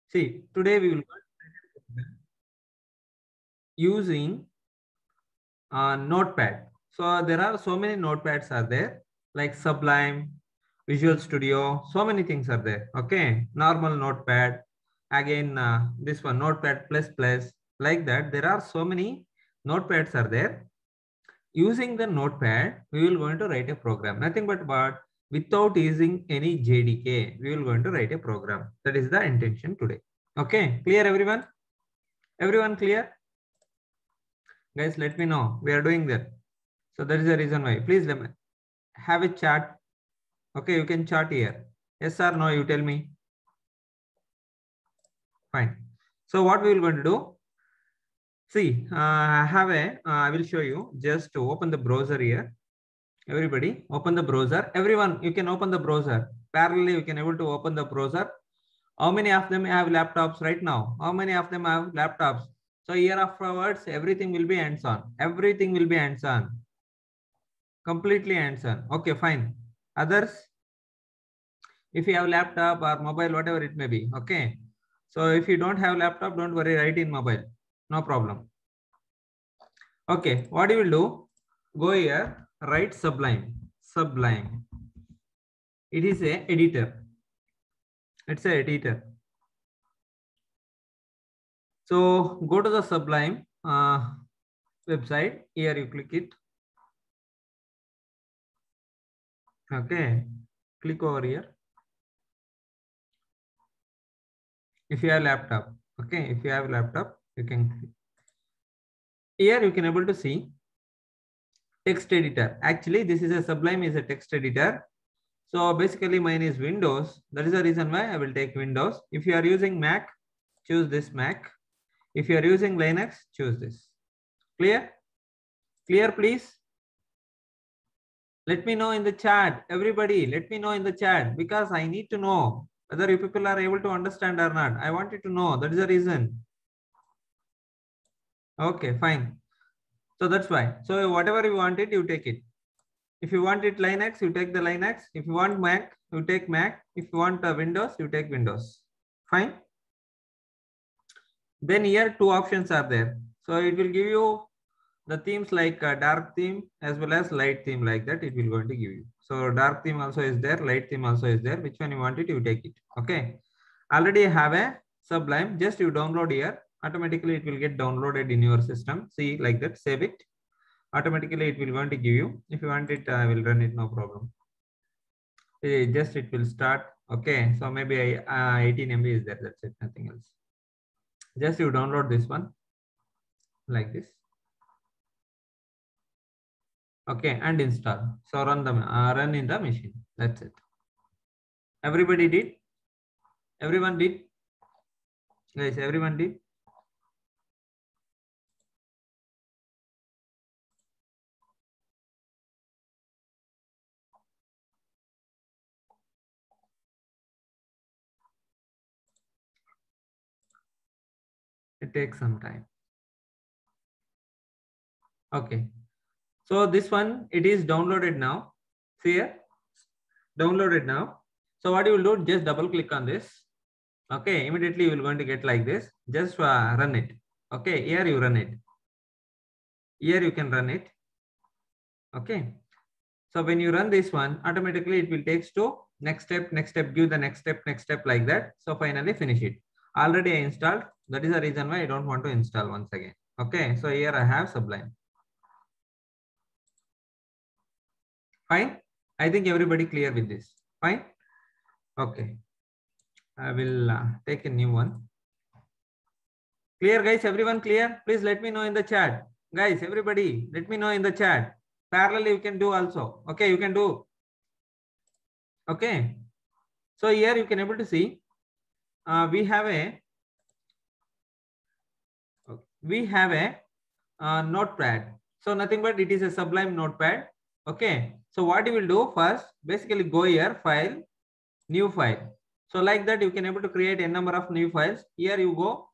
See, today we will using Notepad. So there are so many notepads are there, like Sublime, Visual Studio, so many things are there. Okay, normal Notepad, again this one Notepad plus plus, like that. There are so many notepads are there. Using the Notepad, we will going to write a program. Nothing but without using any JDK, we will going to write a program. That is the intention today. Okay, clear everyone? Everyone clear? Guys, let me know. We are doing that. So that is the reason why. Please let me have a chat. Okay, you can chat here. Yes or no, you tell me. Fine. So what we will going to do? See, I will show you. Just to open the browser here. Everybody, open the browser. Everyone, you can open the browser. Parallelly, you can able to open the browser. How many of them have laptops right now? How many of them have laptops? So here afterwards, everything will be hands-on. Everything will be hands-on. Completely hands-on. Okay, fine. Others, if you have laptop or mobile, whatever it may be. Okay. So if you don't have laptop, don't worry, write in mobile. No problem. Okay, what you will do? Go here, write Sublime. Sublime. It is a editor. It's a editor. So go to the Sublime website. Here you click it. Okay, click over here. If you have laptop, okay, if you have laptop, you can click. Here you can able to see text editor. Actually, this is a Sublime is a text editor. So basically mine is Windows. That is the reason why I will take Windows. If you are using Mac, choose this Mac. If you are using Linux, choose this. Clear? Clear, please? Let me know in the chat. Everybody, let me know in the chat because I need to know whether you people are able to understand or not. I want you to know. That is the reason. Okay, fine. So that's why. So whatever you want it, you take it. If you want it Linux, you take the Linux. If you want Mac, you take Mac. If you want Windows, you take Windows. Fine. Then here two options are there. So it will give you the themes like dark theme as well as light theme, like that it will going to give you. So dark theme also is there, light theme also is there. Which one you want it, you take it. Okay. Already have a Sublime. Just you download here. Automatically it will get downloaded in your system. See, like that, save it. Automatically it will going to give you. If you want it, I will run it, no problem. Just it will start. Okay. So maybe 18 MB is there. That's it. Nothing else. Just you download this one like this. Okay, and install. So run in the machine. That's it. Everybody did? Everyone did? Guys, everyone did? It takes some time. Okay. So this one, it is downloaded now. See here? Downloaded now. So what you will do, just double click on this. Okay, immediately you will going to get like this. Just run it. Okay, here you run it. Here you can run it. Okay. So when you run this one, automatically it will take to next step, give the next step like that. So finally finish it. Already I installed. That is the reason why I don't want to install once again. Okay. So here I have Sublime. Fine. I think everybody clear with this. Fine. Okay. I will take a new one. Clear, guys? Everyone clear? Please let me know in the chat. Guys, everybody, let me know in the chat. Parallel you can do also. Okay, you can do. Okay. So here you can able to see we have a notepad. So nothing but it is a Sublime notepad. Okay. So what you will do first, basically go here, file, new file. So like that you can able to create a number of new files. Here you go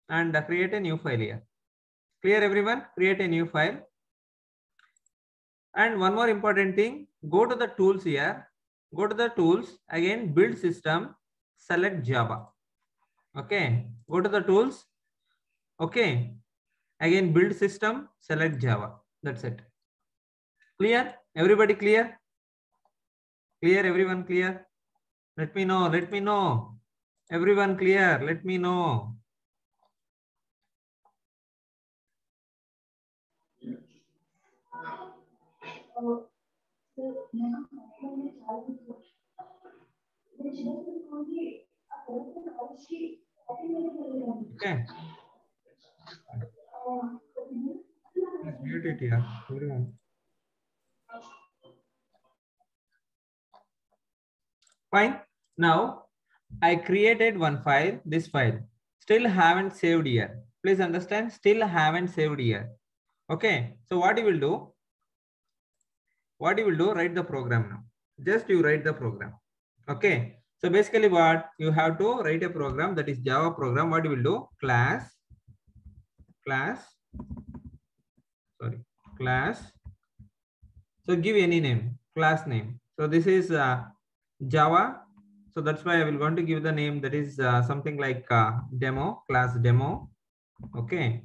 and create a new file here. Clear everyone? Create a new file. And one more important thing, go to the tools here. Go to the tools, again build system, select Java. Okay, go to the tools. Okay, again build system, select Java. That's it. Clear? Everybody clear? Clear? Everyone clear? Let me know. Let me know. Everyone clear? Let me know. Okay. Let's mute it here. Everyone. Fine. Now I created one file, this file. Still haven't saved here. Please understand, still haven't saved here. Okay. So what you will do? What you will do? Write the program now. Just you write the program. Okay. So basically what you have to write a program, that is Java program. What you will do? Class. So give any name, class name. So this is Java. So that's why I will going to give the name, that is something like demo, class demo. Okay.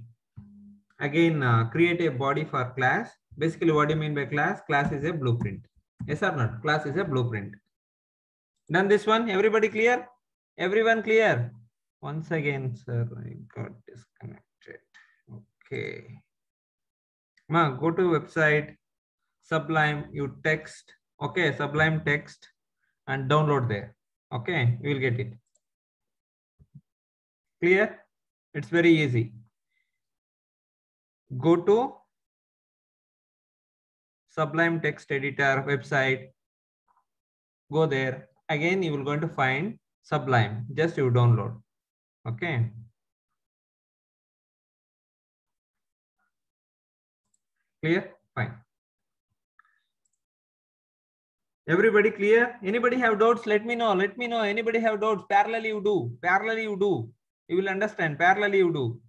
Again, create a body for class. Basically, what do you mean by class? Class is a blueprint. Yes or not? Class is a blueprint. Done this one? Everybody clear? Everyone clear? Once again, sir, I got disconnected. Okay. Ma, go to website, Sublime, you text. Okay, Sublime text and download there. Okay, you will get it. Clear? It's very easy. Go to Sublime text editor website. Go there. Again, you will going to find Sublime. Just you download. Okay. Clear? Fine. Everybody clear? Anybody have doubts? Let me know. Let me know. Anybody have doubts? Parallelly you do. Parallelly you do. You will understand. Parallelly you do.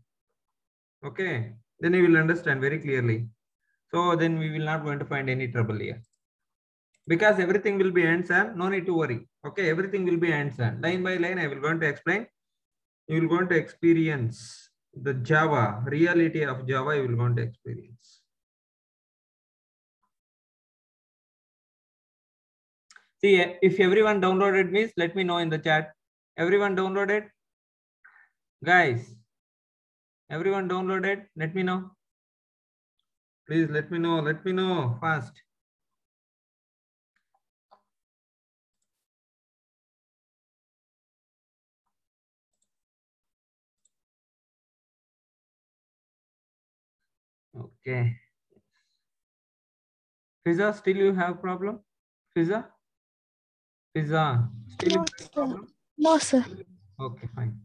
Okay. Then you will understand very clearly. So then we will not going to find any trouble here. Because everything will be answered. No need to worry. Okay. Everything will be answered. Line by line, I will going to explain. You will going to experience the Java, reality of Java, you will going to experience. See, if everyone downloaded means, let me know in the chat. Everyone downloaded? Guys, everyone downloaded? Let me know. Please let me know. Let me know fast. Okay. Fiza, still you have problem? Fiza? Fiza, still you have problem? No, sir. Okay, fine.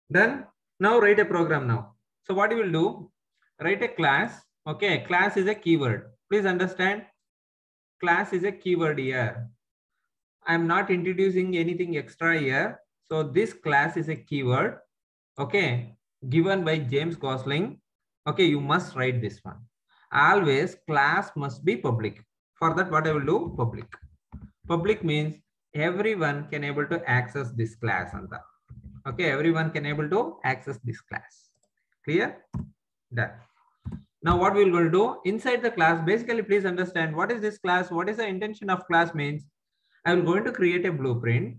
Then now write a program now. So what you will do? Write a class. Okay, class is a keyword. Please understand. Class is a keyword here. I'm not introducing anything extra here. So this class is a keyword. Okay, given by James Gosling. Okay, you must write this one. Always class must be public. For that, what I will do? Public. Public means everyone can able to access this class. Okay, everyone can able to access this class. Clear? Done. Now what we will going to do inside the class, basically please understand what is this class, what is the intention of class means. I am going to create a blueprint.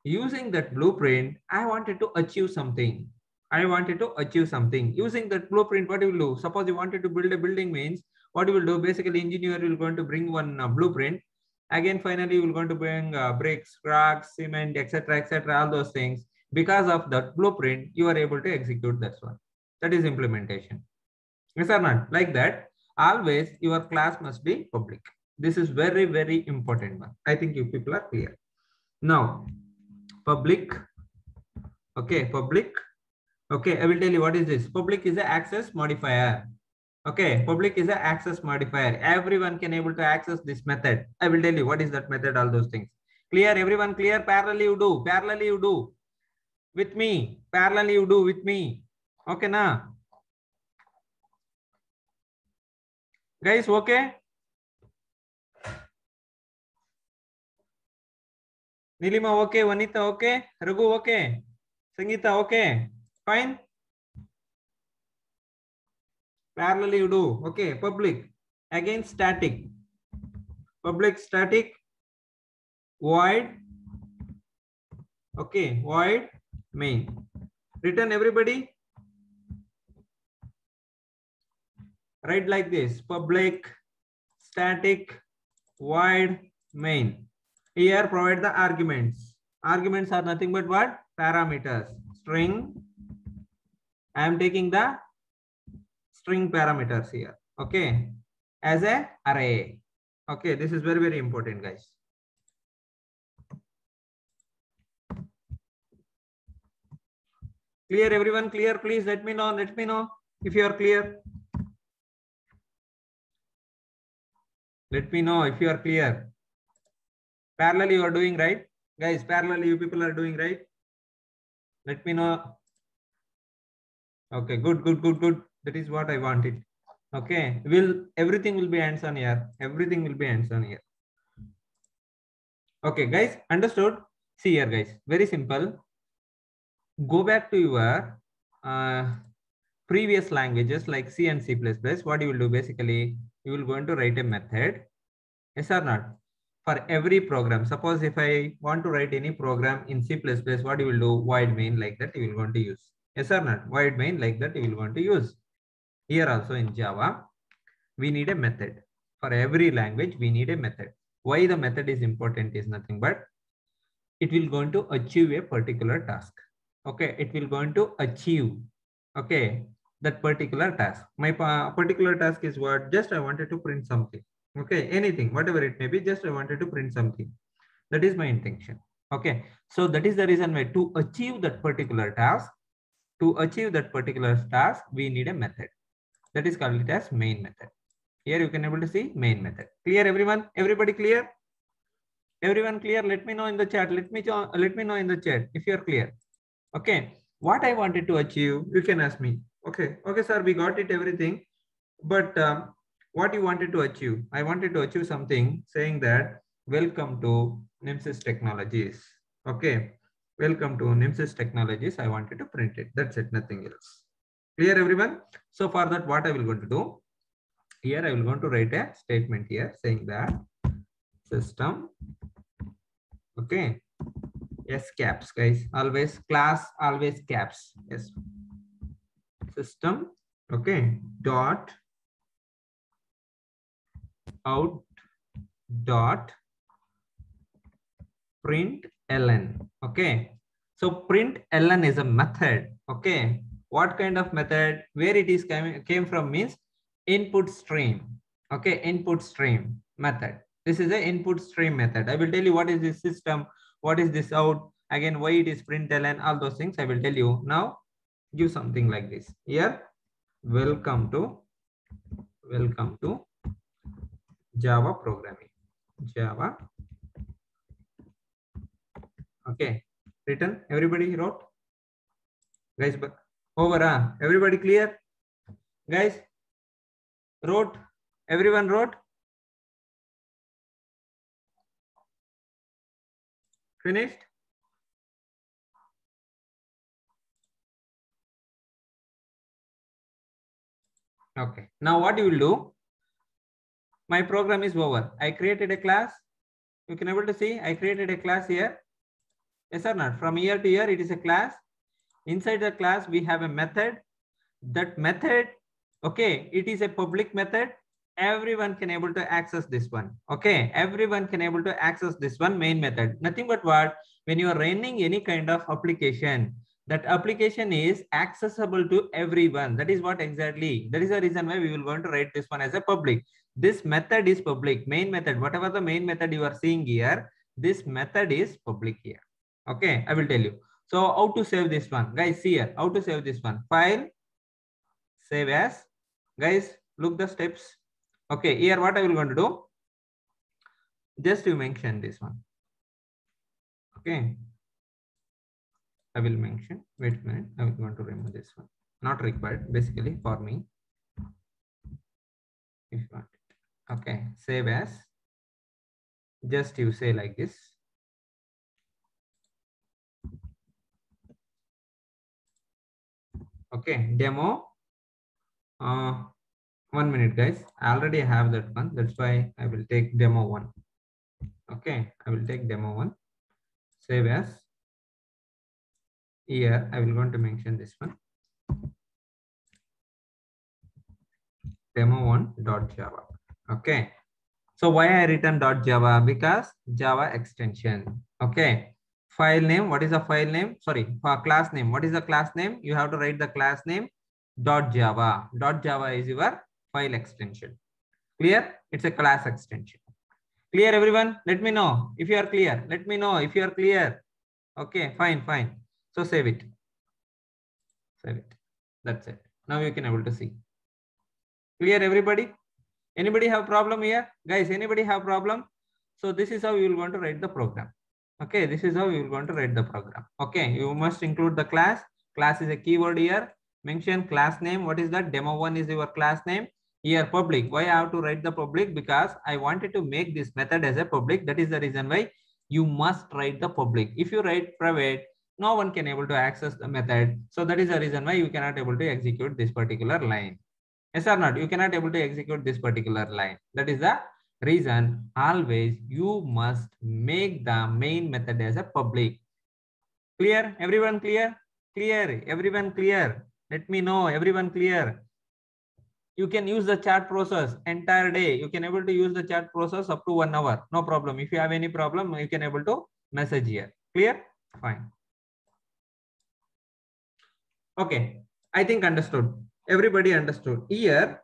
Using that blueprint, I wanted to achieve something. Using that blueprint, what you will do? Suppose you wanted to build a building means, what you will do? Basically, engineer will going to bring one blueprint. Again, finally, you will going to bring bricks, rocks, cement, etc., all those things. Because of that blueprint, you are able to execute that one. That is implementation. Yes or not? Like that, always your class must be public. This is very, very important one. I think you people are clear. Now, public. Okay, public. Okay, I will tell you what is this. Public is an access modifier. Okay, public is an access modifier. Everyone can able to access this method. I will tell you what is that method, all those things. Clear? Everyone clear? Parallelly you do. Parallelly you do. With me. Parallelly you do with me. Okay, na? Guys, okay? Nilima, okay? Vanita, okay? Raghu, okay? Sangeeta, okay, fine. Parallel you do, okay. Public, again static. Public static, void, okay, void main. Written everybody. Write like this: public static void main. Here provide the arguments. Arguments are nothing but what? Parameters. String. I am taking the string parameters here. Okay. As a array. Okay. This is very, very important, guys. Clear, everyone? Clear? Please let me know. Let me know if you are clear. Let me know if you are clear. Parallel you are doing right, guys. Parallel you people are doing right. Let me know. Okay, good, good, good, good. That is what I wanted. Okay, everything will be hands on here. Everything will be hands on here. Okay, guys, understood? See here, guys. Very simple. Go back to your previous languages like C and C++. What you will do basically, you will going to write a method. Yes or not? For every program. Suppose if I want to write any program in C++, what you will do? Void main like that you will going to use. Yes or not? Void main like that you will going to use. Here also in Java, we need a method. For every language, we need a method. Why the method is important is nothing but it will going to achieve a particular task. Okay, it will going to achieve, okay, that particular task. My particular task is what? Just I wanted to print something. Okay, anything, whatever it may be, just I wanted to print something. That is my intention. Okay, so that is the reason why to achieve that particular task, we need a method. That is called it as main method. Here you can able to see main method. Clear, everyone? Everybody clear? Everyone clear? Let me know in the chat. Let me know in the chat if you are clear. Okay. What I wanted to achieve, you can ask me. Okay. Okay, sir, we got it, everything. But what you wanted to achieve? I wanted to achieve something saying that welcome to Nimsys Technologies. Okay. Welcome to Nimsys Technologies. I wanted to print it. That's it. Nothing else. Clear, everyone? So for that, what I will going to do? Here I will going to write a statement here saying that system, okay, yes, caps, guys, always class, always caps, yes, system, okay, dot out dot print ln. Okay, so print ln is a method. Okay, what kind of method? Where it is came from means input stream. Okay, input stream method. This is an input stream method. I will tell you what is this system, what is this out, again why it is print ln, all those things I will tell you. Now give something like this here. Welcome to Java programming. Java. Okay, written. Everybody wrote, guys. But over, everybody clear, guys? Wrote. Everyone wrote. Finished. Okay. Now what you will do? My program is over. I created a class. You can able to see I created a class here. Yes or not? From here to here, it is a class. Inside the class, we have a method. That method, okay, it is a public method. Everyone can able to access this one. Okay, everyone can able to access this one main method. Nothing but what? When you are running any kind of application, that application is accessible to everyone. That is what exactly. That is the reason why we will going to write this one as a public. This method is public. Main method, whatever the main method you are seeing here, this method is public here. Okay, I will tell you. So how to save this one, guys? See here, how to save this one? File, save as, guys, look the steps. Okay, here what I will going to do, just to mention this one. Okay, I will mention, wait a minute, I will going to remove this one, not required basically for me if you want it. Okay, save as, just you say like this. Okay, demo. 1 minute, guys. I already have that one. That's why I will take demo 1. Okay, I will take demo 1. Save as. Here, I will going to mention this one. Demo1.java. Okay. So why I written .java? Because Java extension. Okay. File name. What is the file name? Sorry, for class name. What is the class name? You have to write the class name .java. .java is your file extension. Clear? It's a class extension. Clear, everyone? Let me know if you are clear. Let me know if you are clear. Okay, fine, fine. So save it. Save it. That's it. Now you can able to see. Clear, everybody? Anybody have problem here? Guys, anybody have problem? So this is how you will going to write the program. Okay, this is how you will going to write the program. Okay, you must include the class. Class is a keyword here. Mention class name. What is that? Demo1 is your class name. Here public. Why I have to write the public? Because I wanted to make this method as a public. That is the reason why you must write the public. If you write private, no one can able to access the method. So that is the reason why you cannot able to execute this particular line. Yes or not? You cannot able to execute this particular line. That is the reason always you must make the main method as a public. Clear? Everyone clear? Clear? Everyone clear? Let me know. Everyone clear? You can use the chat process entire day. You can able to use the chat process up to 1 hour. No problem. If you have any problem, you can able to message here. Clear? Fine. Okay. I think understood. Everybody understood. Here,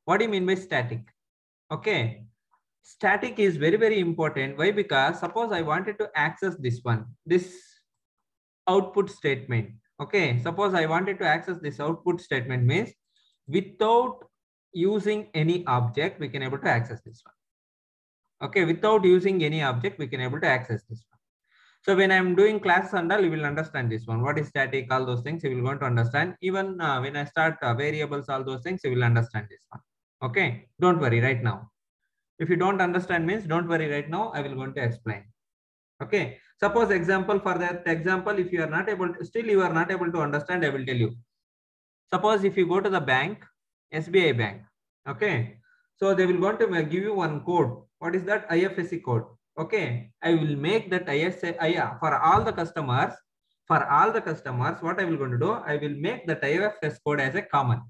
what do you mean by static? Okay. Static is very, very important. Why? Because suppose I wanted to access this one, this output statement. Okay. Suppose I wanted to access this output statement means without using any object, we can able to access this one. Okay. Without using any object, we can able to access this one. So when I'm doing classes and all, you will understand this one. What is static? All those things you will going to understand. Even when I start variables, all those things, you will understand this one. Okay. Don't worry right now. If you don't understand means don't worry right now. I will going to explain. Okay. Suppose example, for that example, if you are not able to, still you are not able to understand, I will tell you. Suppose if you go to the bank, SBI bank. Okay. So they will going to give you one code. What is that? IFSC code. Okay. I will make that IFSC for all the customers. For all the customers, what I will going to do? I will make that IFSC code as a common.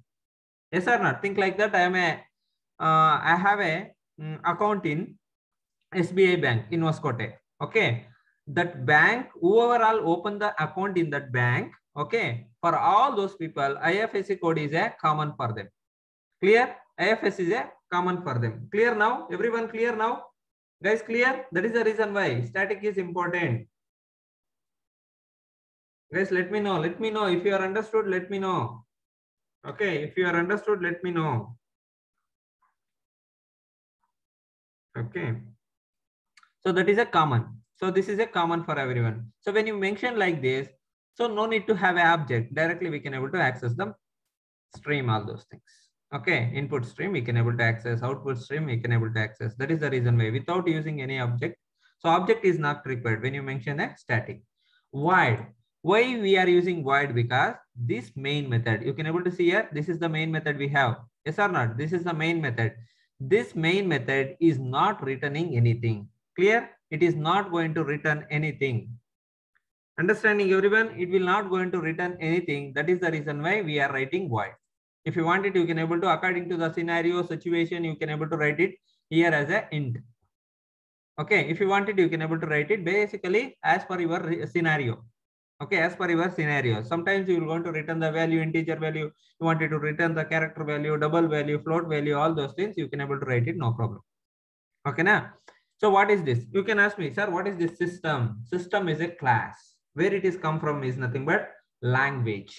Yes or not? Think like that. I have a account in SBI bank in Vaskote. Okay. That bank, whoever all open the account in that bank, okay, for all those people, IFSC code is a common for them. Clear? IFSC is a common for them. Clear now? Everyone clear now? Guys, clear? That is the reason why static is important. Guys, let me know. Let me know if you are understood. Let me know. Okay, if you are understood, let me know. Okay. So that is a common. So this is a common for everyone. So when you mention like this, so no need to have an object. Directly we can able to access the stream, all those things. Okay, input stream we can able to access, output stream we can able to access. That is the reason why without using any object. So object is not required when you mention a static. Void. Why we are using void? Because this main method, you can able to see here, this is the main method we have. Yes or not? This is the main method. This main method is not returning anything. Clear? It is not going to return anything. Understanding everyone? It will not going to return anything. That is the reason why we are writing void. If you want it, you can able to, according to the scenario situation, you can able to write it here as a int. Okay. If you want it, you can able to write it basically as per your scenario. Okay. As per your scenario. Sometimes you will going to return the value, integer value. You wanted to return the character value, double value, float value, all those things. You can able to write it. No problem. Okay. Now, so what is this? You can ask me, sir, what is this system? System is a class. Where it is come from is nothing but language.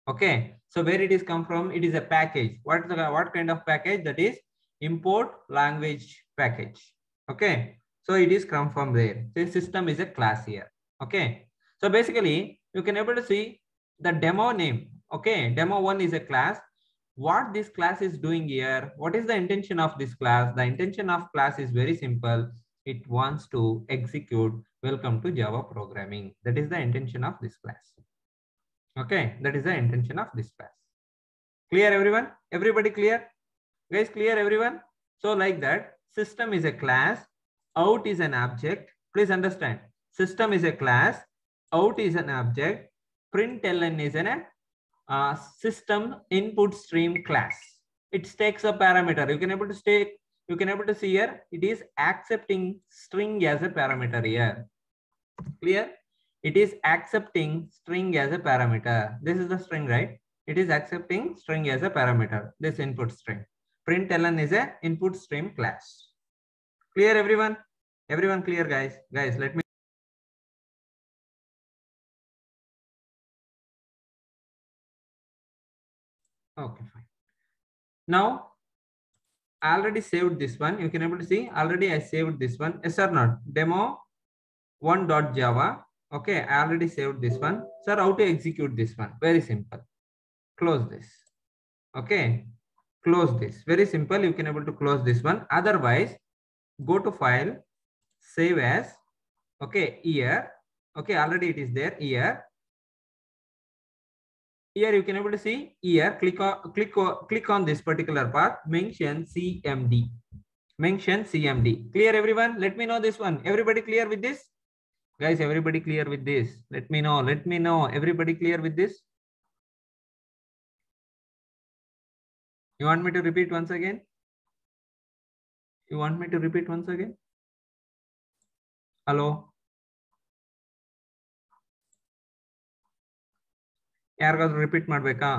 Okay. So where it is come from? It is a package. What kind of package? That is import language package. Okay. So it is come from there. So system is a class here. Okay. So basically you can able to see the demo name. Okay. Demo1 is a class. What this class is doing here? What is the intention of this class? The intention of class is very simple. It wants to execute welcome to Java programming. That is the intention of this class. Okay, that is the intention of this class. Clear everyone? Everybody clear? Guys, clear everyone? So like that, system is a class, out is an object. Please understand, system is a class, out is an object, println is an system input stream class. It takes a parameter. You can able to see here, it is accepting string as a parameter here. Clear? It is accepting string as a parameter. This is the string, right? It is accepting string as a parameter, this input string. Println is a input stream class. Clear everyone? Everyone clear, guys? Guys, let me. Okay, fine. Now, I already saved this one. You can able to see already I saved this one. Yes or not? Demo 1.java. Okay, I already saved this one. Sir, how to execute this one? Very simple. Close this. Okay, close this. Very simple. You can able to close this one. Otherwise, go to file, save as. Okay, here. Okay, already it is there here. Here you can able to see here. Click on this particular path. Mention CMD. Mention CMD. Clear everyone? Let me know this one. Everybody clear with this? Guys, everybody clear with this? Let me know. Let me know. Everybody clear with this? You want me to repeat once again? You want me to repeat once again? Hello? ಯಾರಿಗಾದ್ರೂ repeat ಮಾಡ್ಬೇಕಾ?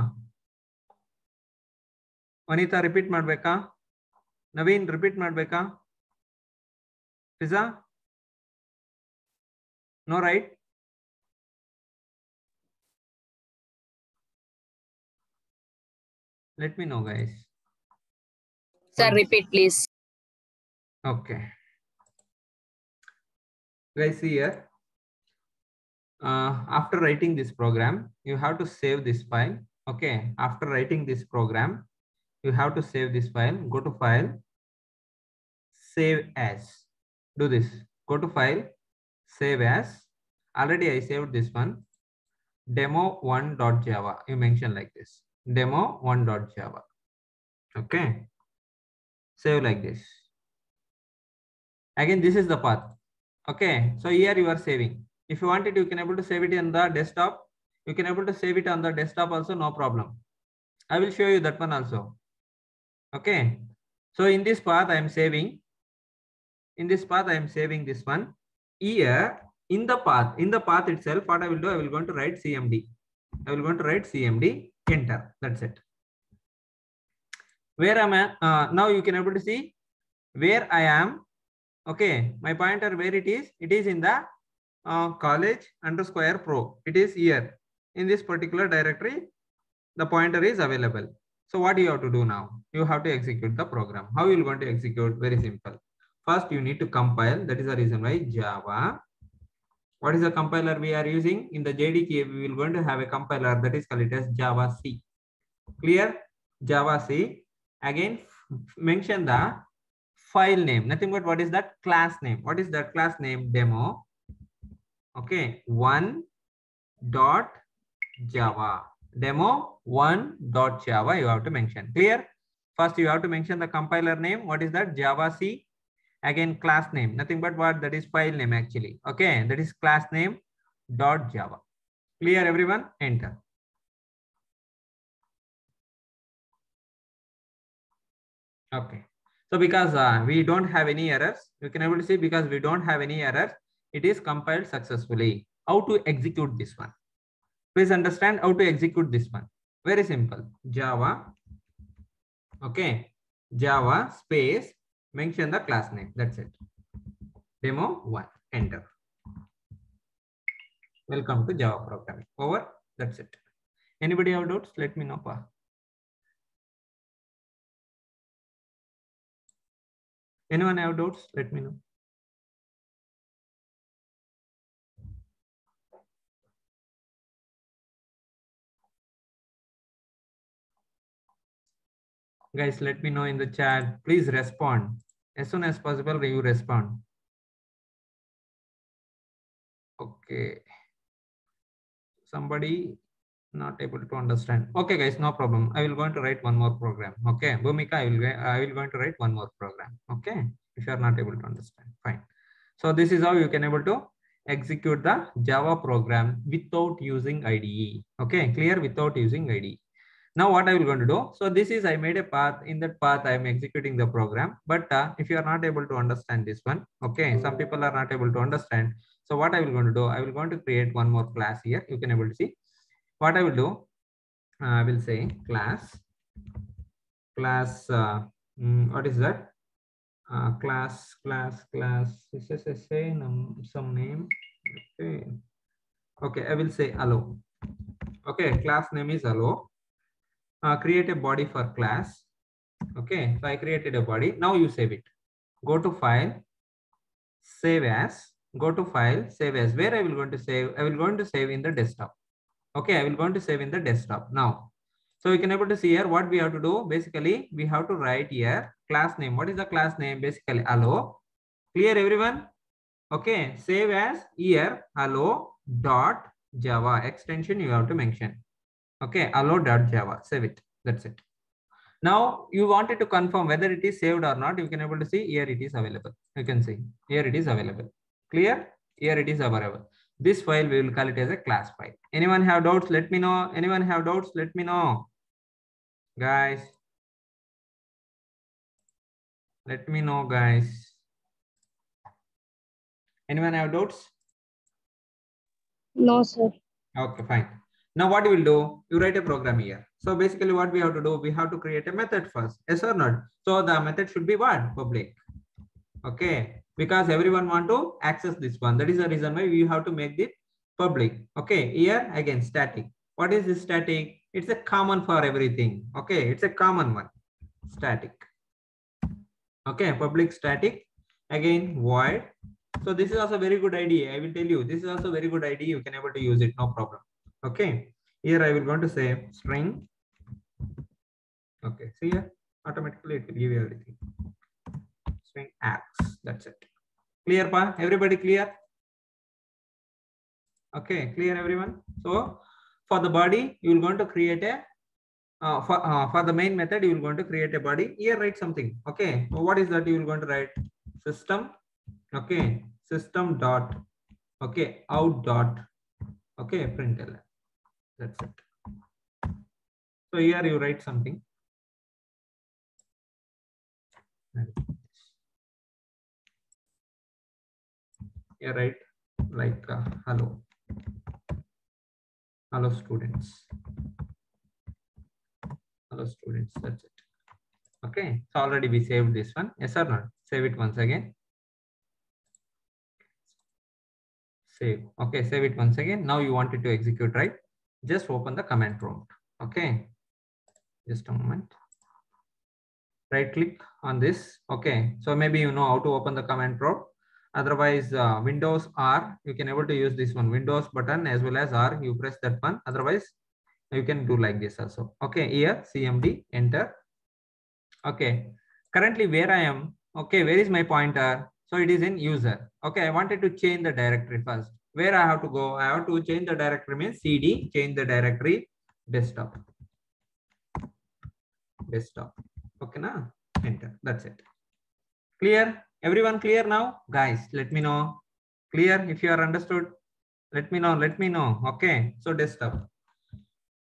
ವನಿತಾ repeat ಮಾಡ್ಬೇಕಾ? Naveen repeat ಮಾಡ್ಬೇಕಾ? Fiza? No, right? Let me know, guys. Sir, repeat, please. Okay. Guys, see here. After writing this program, you have to save this file. Okay. After writing this program, you have to save this file. Go to file, save as. Do this. Go to file, save as. Already I saved this one. Demo1.java. You mention like this. Demo1.java. Okay. Save like this. Again, this is the path. Okay. So here you are saving. If you want it, you can able to save it on the desktop. You can able to save it on the desktop also, no problem. I will show you that one also. Okay. So in this path, I am saving. In this path, I am saving this one. Here, in the path itself, what I will do, I will going to write CMD. I will going to write CMD, enter. That's it. Where am I? Now you can able to see where I am. Okay. My pointer where it is in the college_pro. It is here in this particular directory. The pointer is available. So what do you have to do now? You have to execute the program. How you going to execute? Very simple. First, you need to compile. That is the reason why Java. What is the compiler we are using? In the JDK, we will going to have a compiler that is called it as Java C. Clear? Java C. Again, mention the file name. Nothing but what is that class name? What is that class name? Demo. Okay, 1.java. Demo1.java you have to mention. Clear? First you have to mention the compiler name. What is that? Java C. Again, class name. Nothing but what? That is file name actually. Okay, that is class name .java. Clear everyone? Enter. Okay. So because we don't have any errors, you can able to see because we don't have any errors, it is compiled successfully. How to execute this one? Please understand how to execute this one. Very simple. Java. Okay. Java space, mention the class name. That's it. Demo1. Enter. Welcome to Java programming. Over. That's it. Anybody have doubts? Let me know. Anyone have doubts? Let me know. Guys, let me know in the chat. Please respond. As soon as possible, you respond. Okay. Somebody Not able to understand. Okay, guys, no problem. I will going to write one more program. Okay, Bhumika, I will going to write one more program. Okay, if you are not able to understand, fine. So this is how you can able to execute the Java program without using IDE. Okay, clear, without using IDE. Now what I will going to do? So this is, I made a path. In that path, I am executing the program. But if you are not able to understand this one, okay, some people are not able to understand. So what I will going to do? I will going to create one more class here. You can able to see what I will do. I will say class. What is that? Class. This is say some name. Okay. Okay, I will say hello. Okay, class name is hello. Create a body for class. Okay, so I created a body. Now you save it. Go to file, save as. Go to file, save as. Where I will going to save? I will going to save in the desktop. Okay, I will going to save in the desktop now. So we can able to see here what we have to do. Basically, we have to write here class name. What is the class name? Basically, hello. Clear, everyone? Okay, save as here hello dot Java extension you have to mention. Okay, hello dot Java. Save it. That's it. Now you wanted to confirm whether it is saved or not. You can able to see here it is available. You can see here it is available. Clear? Here it is available. This file we will call it as a class file. Anyone have doubts? Let me know. Anyone have doubts? Let me know. Guys. Let me know, guys. Anyone have doubts? No, sir. Okay, fine. Now what you will do? You write a program here. So basically what we have to do, we have to create a method first. Yes or not? So the method should be what? Public. Okay, because everyone want to access this one. That is the reason why we have to make it public. Okay, here again static. What is this static? It's a common for everything. Okay, it's a common one. Static. Okay, public static. Again void. So this is also very good idea. I will tell you, this is also very good idea. You can able to use it, no problem. Okay, here I will going to say string. Okay, see here automatically it will give you everything. String X. That's it. Clear, pa? Everybody clear? Okay, clear, everyone. So for the body, you will going to create a for the main method, you will going to create a body. Here write something. Okay, so what is that? You will going to write system. Okay, system dot. Okay, out dot. Okay, println. That's it. So here you write something. Here write like hello. Hello students. Hello students. That's it. Okay, so already we saved this one. Yes or not? Save it once again. Save. Okay, save it once again. Now you want it to execute, right? Just open the command prompt. Okay, just a moment. Right click on this. Okay, so maybe you know how to open the command prompt. Otherwise, Windows R, you can able to use this one. Windows button as well as R, you press that one. Otherwise, you can do like this also. Okay, here CMD, enter. Okay, currently where I am. Okay, where is my pointer? So it is in user. Okay, I wanted to change the directory first. Where I have to go? I have to change the directory means CD, change the directory, desktop. Desktop. Okay, now enter. That's it. Clear? Everyone clear now? Guys, let me know. Clear? If you are understood, let me know. Let me know. Okay, so desktop.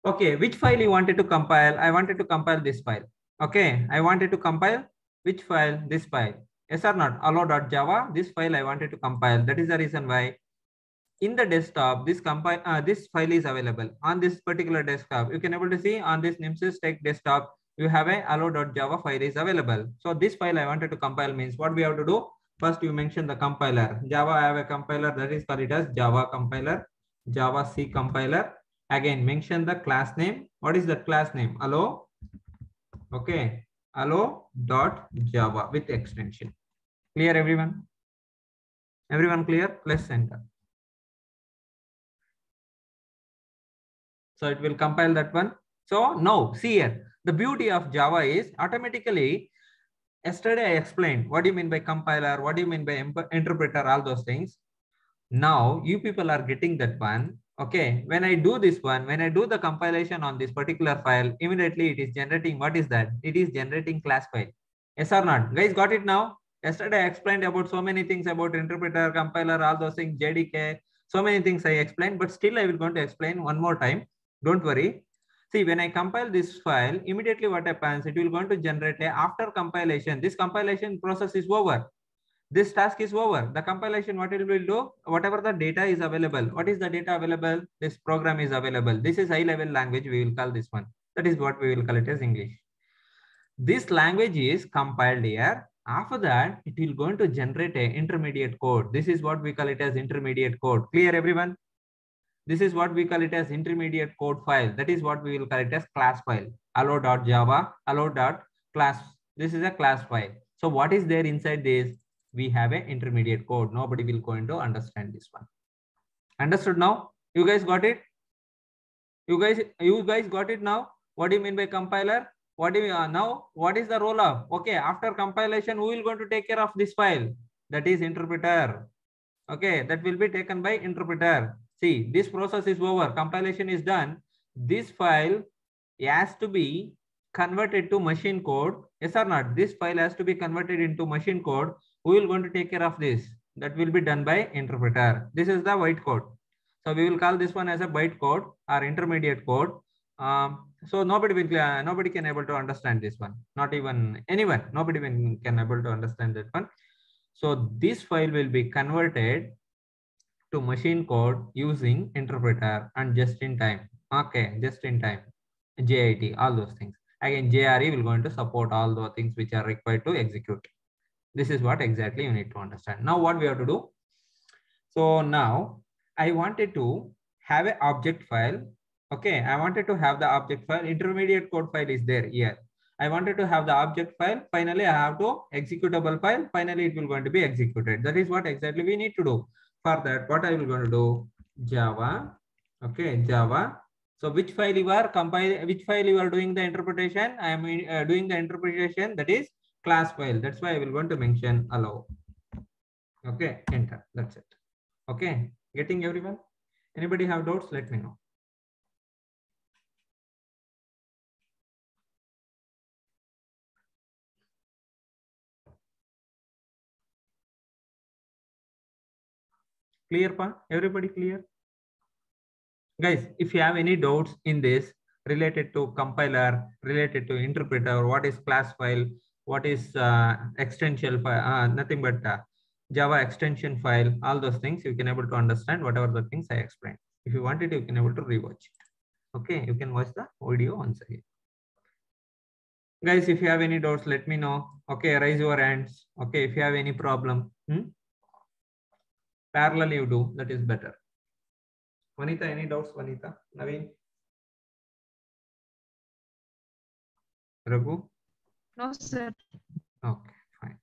Okay, which file you wanted to compile? I wanted to compile this file. Okay, I wanted to compile which file? This file. Yes or not? Hello.java. This file I wanted to compile. That is the reason why in the desktop this file is available on this particular desktop. You can able to see on this Nimsys Tech desktop. You have a hello.java file is available. So this file I wanted to compile means what we have to do? First, you mention the compiler. Java, I have a compiler that is called it as Java compiler, Java C compiler. Again, mention the class name. What is that class name? Hello. Okay. Hello.java with extension. Clear, everyone? Everyone clear? Let's enter. So it will compile that one. So now see here, the beauty of Java is automatically, yesterday I explained what do you mean by compiler, what do you mean by interpreter, all those things. Now you people are getting that one. Okay, when I do this one, when I do the compilation on this particular file, immediately it is generating, what is that? It is generating class file. Yes or not? Guys, got it now? Yesterday I explained about so many things about interpreter, compiler, all those things, JDK, so many things I explained, but still I will going to explain one more time. Don't worry. See, when I compile this file, immediately what happens, it will going to generate after compilation. This compilation process is over. This task is over. The compilation, what it will do, whatever the data is available. What is the data available? This program is available. This is high level language. We will call this one. That is what we will call it as English. This language is compiled here. After that, it will going to generate a intermediate code. This is what we call it as intermediate code. Clear, everyone? This is what we call it as intermediate code file. That is what we will call it as class file. Allo.java, allo.class. This is a class file. So what is there inside this? We have an intermediate code. Nobody will going to understand this one. Understood now? You guys got it? You guys got it now? What do you mean by compiler? What do you now? What is the role of? Okay, after compilation, who will going to take care of this file? That is interpreter. Okay, that will be taken by interpreter. See, this process is over. Compilation is done. This file has to be converted to machine code. Yes or not? This file has to be converted into machine code. Who will going to take care of this? That will be done by interpreter. This is the white code. So we will call this one as a byte code or intermediate code. So nobody can able to understand this one. Not even anyone. Nobody can able to understand that one. So this file will be converted to machine code using interpreter and just in time. Okay, just in time. JIT, all those things. Again, JRE will going to support all the things which are required to execute. This is what exactly you need to understand. Now what we have to do? So now I wanted to have an object file. Okay, I wanted to have the object file. Intermediate code file is there here. I wanted to have the object file. Finally, I have to executable file. Finally, it will going to be executed. That is what exactly we need to do. For that, what I will going to do? Java. Okay, Java. So which file you are compiling? Which file you are doing the interpretation? I am doing the interpretation. That is class file. That's why I will going to mention allow. Okay, enter. That's it. Okay, getting everyone? Anybody have doubts? Let me know. Clear, pa? Everybody clear? Guys, if you have any doubts in this related to compiler, related to interpreter, what is class file, what is extension file, nothing but Java extension file, all those things, you can able to understand whatever the things I explained. If you want it, you can able to rewatch it. Okay, you can watch the video once again. Guys, if you have any doubts, let me know. Okay, raise your hands. Okay, if you have any problem, parallel you do, that is better. Vanita, any doubts? Vanita, Naveen, Raghu? No, sir. Okay, fine.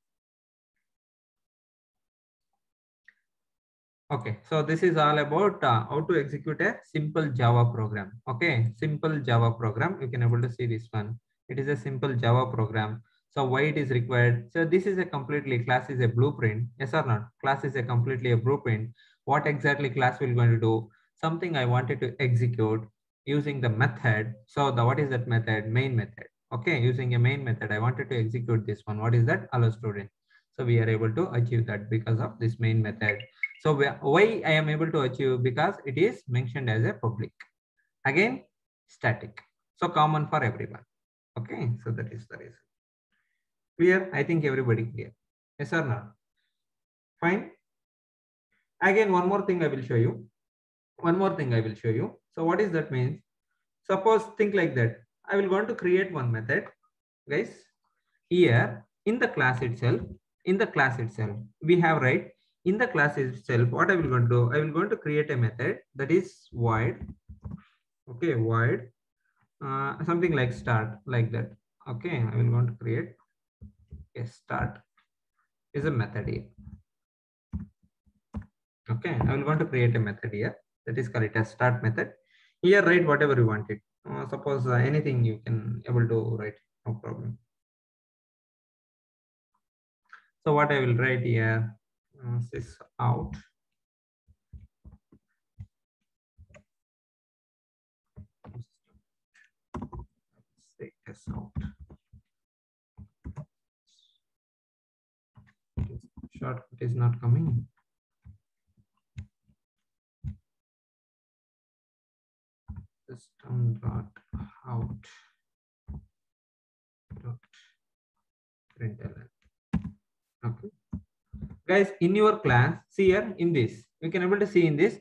Okay, so this is all about how to execute a simple Java program. Okay, simple Java program. You can able to see this one. It is a simple Java program. So why it is required? So this is a completely class is a blueprint. Yes or not? Class is a completely a blueprint. What exactly class will going to do? Something I wanted to execute using the method. So what is that method? Main method. Okay, using a main method, I wanted to execute this one. What is that? Allow student. So we are able to achieve that because of this main method. So why I am able to achieve? Because it is mentioned as a public. Again, static. So common for everyone. Okay, so that is the reason. Clear? I think everybody clear. Yes or not? Fine. Again, one more thing I will show you. One more thing I will show you. So what is that means? Suppose think like that. I will going to create one method. Guys, here in the class itself, we have right in the class itself, what I will going to do, I will going to create a method that is void. Okay, void something like start, like that. Okay, I will going to create a start is a method here. Okay, I will going to create a method here that is called as start method. Here write whatever you wanted. Suppose anything you can able to write, no problem. So what I will write here, sys out this out. Shortcut is not coming. System dot out dot println. Okay, guys, in your class, see here in this, you can able to see in this,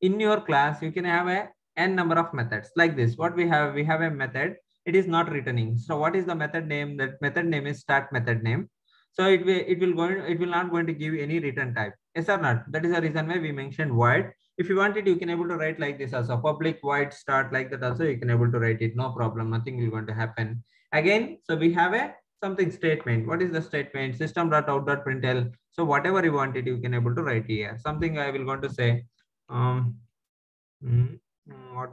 in your class, you can have a n number of methods like this. What we have a method. It is not returning. So what is the method name? That method name is start method name. So it will not going to give any return type. Yes or not? That is the reason why we mentioned void. If you want it, you can able to write like this also, public void start, like that also you can able to write it. No problem. Nothing will going to happen. Again, so we have a something statement. What is the statement? System.out.println. So whatever you wanted, you can able to write here. Something I will going to say. What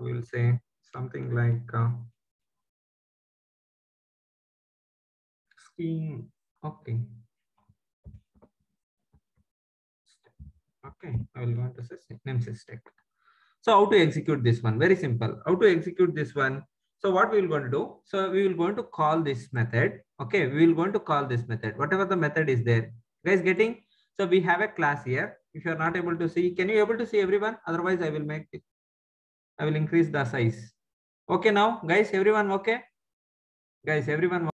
we will say? Something like scheme. Okay. Okay, I will go to say namesystem. So how to execute this one? Very simple. How to execute this one? So what we will going to do? So we will going to call this method. Okay, we will going to call this method. Whatever the method is there, guys, getting? So we have a class here. If you are not able to see, can you able to see everyone? Otherwise, I will make it. I will increase the size. Okay, now, guys, everyone okay? Guys, everyone.